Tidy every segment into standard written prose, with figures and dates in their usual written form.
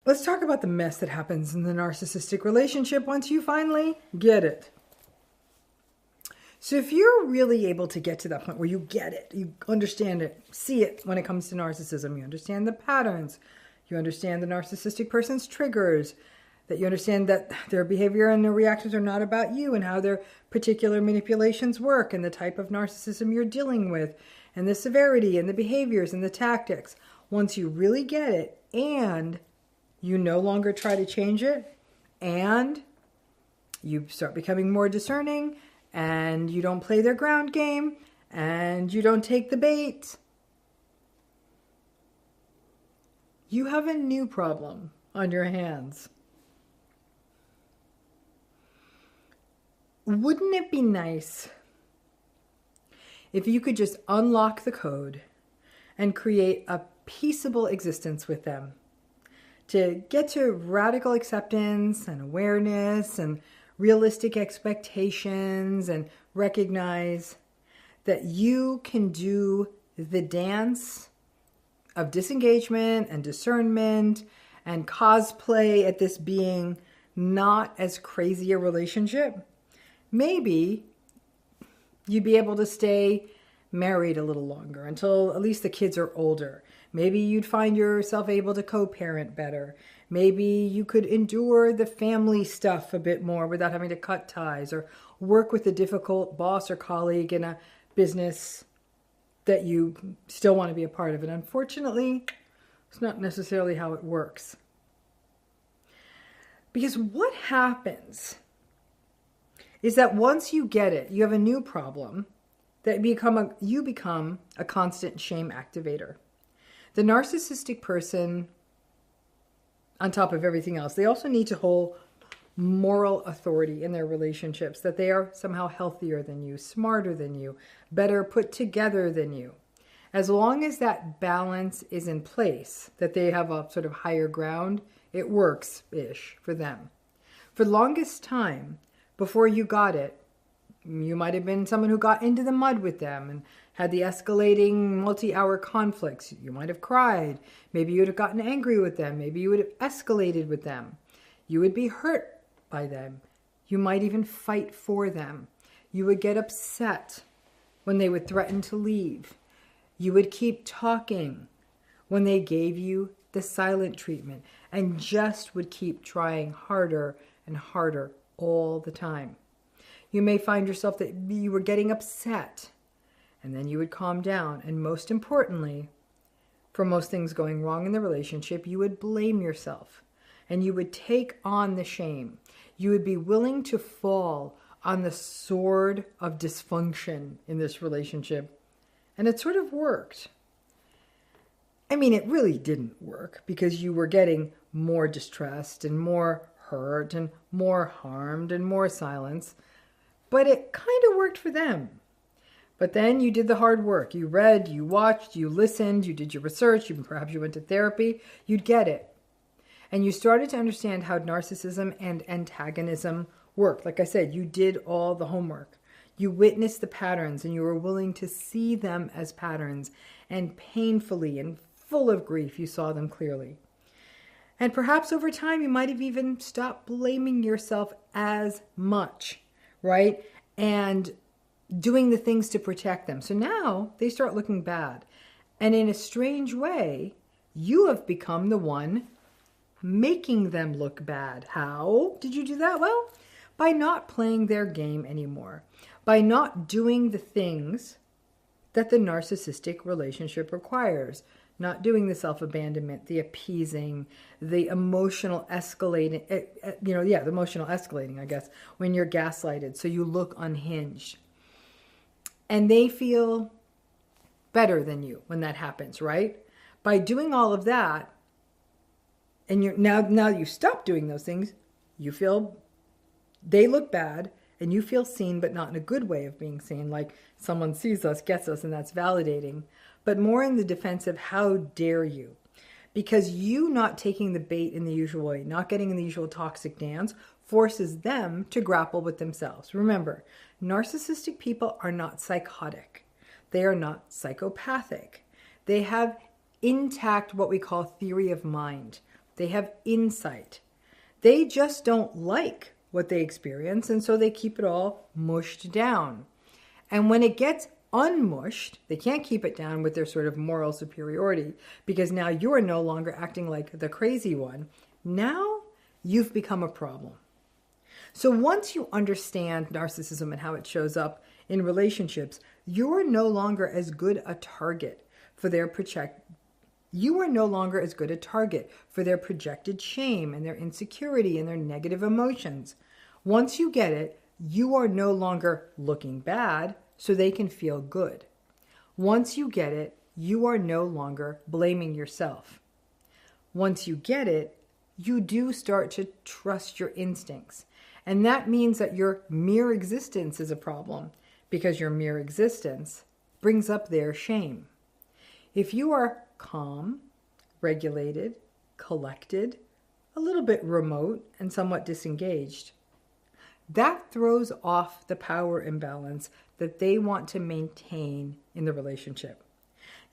Let's talk about the mess that happens in the narcissistic relationship once you finally get it. So if you're really able to get to that point where you get it, you understand it, see it when it comes to narcissism, you understand the patterns, you understand the narcissistic person's triggers, that you understand that their behavior and their reactions are not about you and how their particular manipulations work and the type of narcissism you're dealing with and the severity and the behaviors and the tactics. Once you really get it and you no longer try to change it and you start becoming more discerning and you don't play their ground game and you don't take the bait, you have a new problem on your hands. Wouldn't it be nice if you could just unlock the code and create a peaceable existence with them? To get to radical acceptance and awareness and realistic expectations and recognize that you can do the dance of disengagement and discernment and cosplay at this being not as crazy a relationship. Maybe you'd be able to stay married a little longer until at least the kids are older. Maybe you'd find yourself able to co-parent better. Maybe you could endure the family stuff a bit more without having to cut ties or work with a difficult boss or colleague in a business that you still want to be a part of. And unfortunately, it's not necessarily how it works. Because what happens is that once you get it, you have a new problem that you become a constant shame activator. The narcissistic person, on top of everything else, they also need to hold moral authority in their relationships, that they are somehow healthier than you, smarter than you, better put together than you. As long as that balance is in place, that they have a sort of higher ground, it works-ish for them. For the longest time, before you got it, you might have been someone who got into the mud with them and had the escalating multi-hour conflicts. You might have cried. Maybe you would have gotten angry with them. Maybe you would have escalated with them. You would be hurt by them. You might even fight for them. You would get upset when they would threaten to leave. You would keep talking when they gave you the silent treatment and just would keep trying harder and harder all the time. You may find yourself that you were getting upset and then you would calm down. And most importantly, for most things going wrong in the relationship, you would blame yourself and you would take on the shame. You would be willing to fall on the sword of dysfunction in this relationship. And it sort of worked. I mean, it really didn't work because you were getting more distressed and more hurt and more harmed and more silence. But it kind of worked for them. But then you did the hard work. You read, you watched, you listened, you did your research, perhaps you went to therapy. You'd get it. And you started to understand how narcissism and antagonism work. Like I said, you did all the homework. You witnessed the patterns and you were willing to see them as patterns. And painfully and full of grief, you saw them clearly. And perhaps over time, you might have even stopped blaming yourself as much, right? And doing the things to protect them. So now they start looking bad. And in a strange way, you have become the one making them look bad. How did you do that? Well, by not playing their game anymore. By not doing the things that the narcissistic relationship requires. Not doing the self-abandonment, the appeasing, the emotional escalating, the emotional escalating, I guess, when you're gaslighted. So you look unhinged. And they feel better than you when that happens, right? By doing all of that, and you're now you stop doing those things, you feel they look bad, and you feel seen, but not in a good way of being seen, like someone sees us, gets us, and that's validating. But more in the defense of how dare you? Because you not taking the bait in the usual way, not getting in the usual toxic dance, forces them to grapple with themselves. Remember, narcissistic people are not psychotic. They are not psychopathic. They have intact what we call theory of mind. They have insight. They just don't like what they experience, and so they keep it all mushed down. And when it gets unmushed, they can't keep it down with their sort of moral superiority, because now you're no longer acting like the crazy one. Now you've become a problem. So once you understand narcissism and how it shows up in relationships, you're no longer as good a target for their projected shame and their insecurity and their negative emotions. Once you get it, you are no longer looking bad so they can feel good. Once you get it, you are no longer blaming yourself. Once you get it, you do start to trust your instincts. And that means that your mere existence is a problem, because your mere existence brings up their shame. If you are calm, regulated, collected, a little bit remote, and somewhat disengaged, that throws off the power imbalance that they want to maintain in the relationship.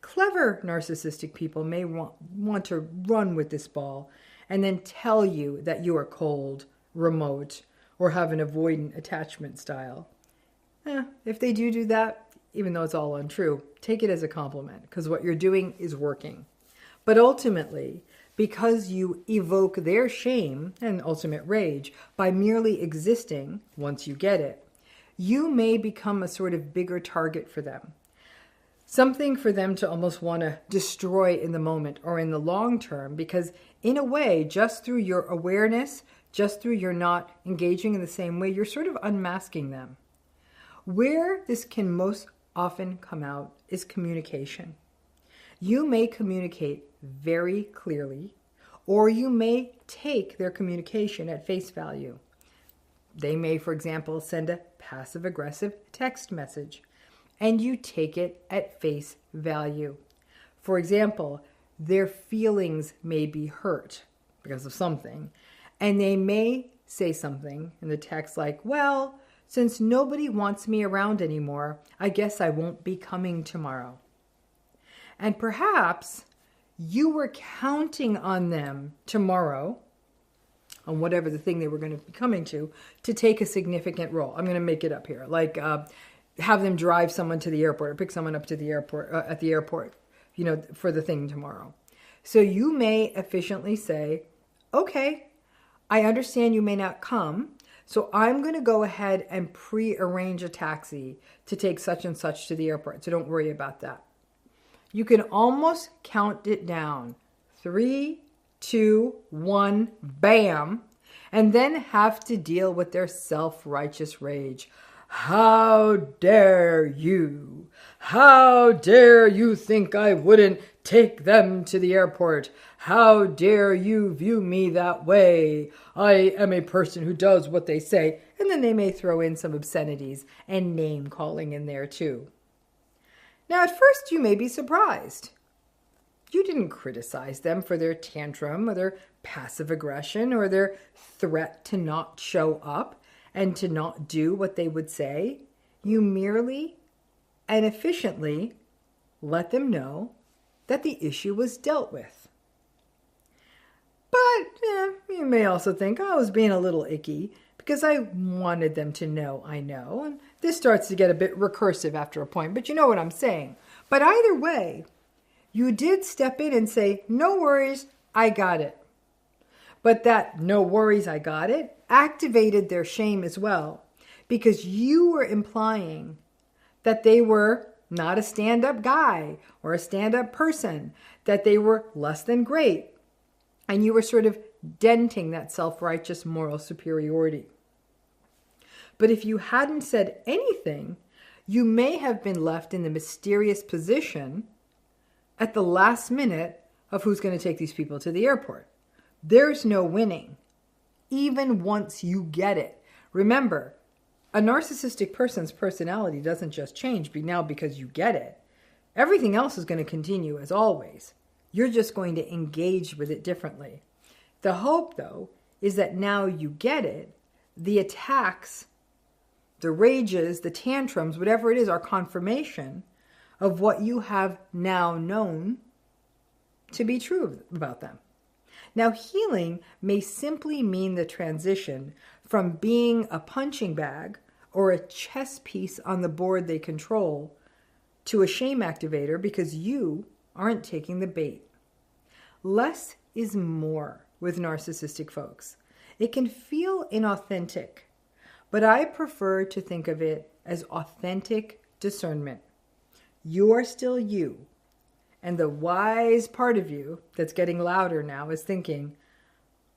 Clever narcissistic people may want to run with this ball and then tell you that you are cold, remote, or have an avoidant attachment style. If they do that, even though it's all untrue, take it as a compliment, because what you're doing is working. But ultimately, because you evoke their shame and ultimate rage by merely existing, once you get it, you may become a sort of bigger target for them. Something for them to almost want to destroy in the moment or in the long term, because in a way, just through your awareness, just through your not engaging in the same way, you're sort of unmasking them. Where this can most often come out is communication. You may communicate very clearly, or you may take their communication at face value. They may, for example, send a passive-aggressive text message, and you take it at face value. For example, their feelings may be hurt because of something, and they may say something in the text like, well, since nobody wants me around anymore, I guess I won't be coming tomorrow. And perhaps you were counting on them tomorrow, on whatever the thing they were going to be coming to take a significant role. I'm going to make it up here. Like have them drive someone to the airport or pick someone up to the airport, at the airport, for the thing tomorrow. So you may efficiently say, okay, I understand you may not come, so I'm going to go ahead and pre-arrange a taxi to take such and such to the airport. So don't worry about that. You can almost count it down. 3, 2, 1, bam. And then have to deal with their self-righteous rage. How dare you? How dare you think I wouldn't take them to the airport? How dare you view me that way? I am a person who does what they say. And then they may throw in some obscenities and name calling in there too. Now, at first, you may be surprised. You didn't criticize them for their tantrum or their passive aggression or their threat to not show up and to not do what they would say. You merely and efficiently let them know that the issue was dealt with. But you may also think, I was being a little icky because I wanted them to know I know. And this starts to get a bit recursive after a point, but you know what I'm saying. But either way, you did step in and say, no worries, I got it. But that no worries, I got it activated their shame as well, because you were implying that they were not a stand-up guy or a stand-up person, that they were less than great. And you were sort of denting that self-righteous moral superiority. But if you hadn't said anything, you may have been left in the mysterious position at the last minute of who's going to take these people to the airport. There's no winning, even once you get it. Remember, a narcissistic person's personality doesn't just change now because you get it. Everything else is going to continue as always. You're just going to engage with it differently. The hope, though, is that now you get it, the attacks, the rages, the tantrums, whatever it is, are confirmation of what you have now known to be true about them. Now, healing may simply mean the transition from being a punching bag or a chess piece on the board they control to a shame activator because you aren't taking the bait. Less is more with narcissistic folks. It can feel inauthentic, but I prefer to think of it as authentic discernment. You are still you. And the wise part of you that's getting louder now is thinking,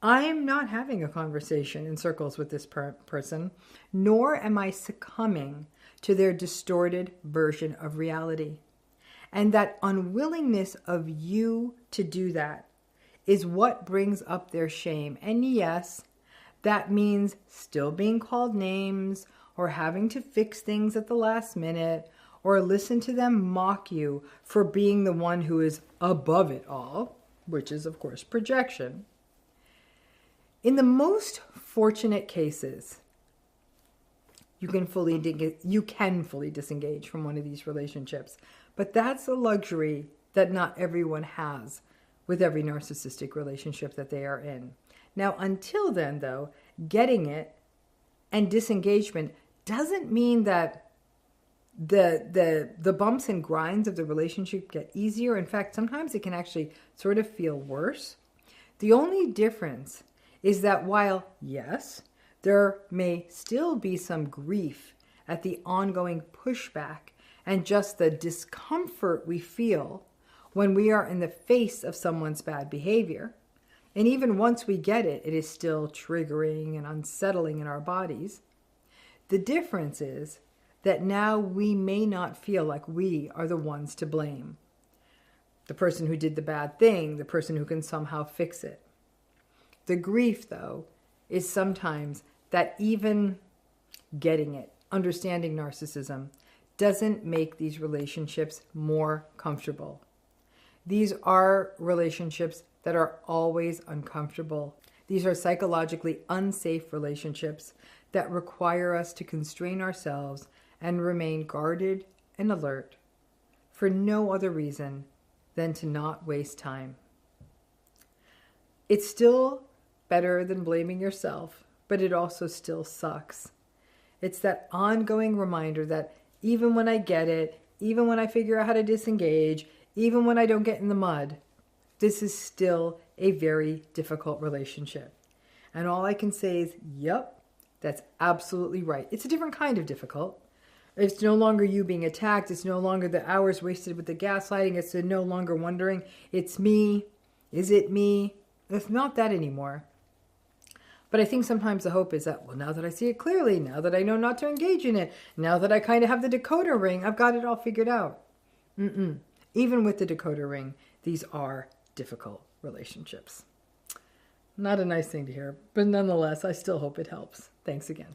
I am not having a conversation in circles with this person, nor am I succumbing to their distorted version of reality. And that unwillingness of you to do that is what brings up their shame. And yes, that means still being called names or having to fix things at the last minute or listen to them mock you for being the one who is above it all, which is, of course, projection. In the most fortunate cases, you can fully disengage from one of these relationships. But that's a luxury that not everyone has with every narcissistic relationship that they are in. Now, until then, though, getting it and disengagement doesn't mean that the bumps and grinds of the relationship get easier. In fact, sometimes it can actually sort of feel worse. The only difference is that while, yes, there may still be some grief at the ongoing pushback and just the discomfort we feel when we are in the face of someone's bad behavior, and even once we get it, it is still triggering and unsettling in our bodies. The difference is that now we may not feel like we are the ones to blame. The person who did the bad thing, the person who can somehow fix it. The grief, though, is sometimes that even getting it, understanding narcissism, doesn't make these relationships more comfortable. These are relationships that are always uncomfortable. These are psychologically unsafe relationships that require us to constrain ourselves and remain guarded and alert for no other reason than to not waste time. It's still better than blaming yourself, but it also still sucks. It's that ongoing reminder that even when I get it, even when I figure out how to disengage, even when I don't get in the mud, this is still a very difficult relationship. And all I can say is, yep, that's absolutely right. It's a different kind of difficult. It's no longer you being attacked. It's no longer the hours wasted with the gaslighting. It's no longer wondering, it's me. Is it me? It's not that anymore. But I think sometimes the hope is that, well, now that I see it clearly, now that I know not to engage in it, now that I kind of have the decoder ring, I've got it all figured out. Even with the decoder ring, these are difficult relationships. Not a nice thing to hear, but nonetheless, I still hope it helps. Thanks again.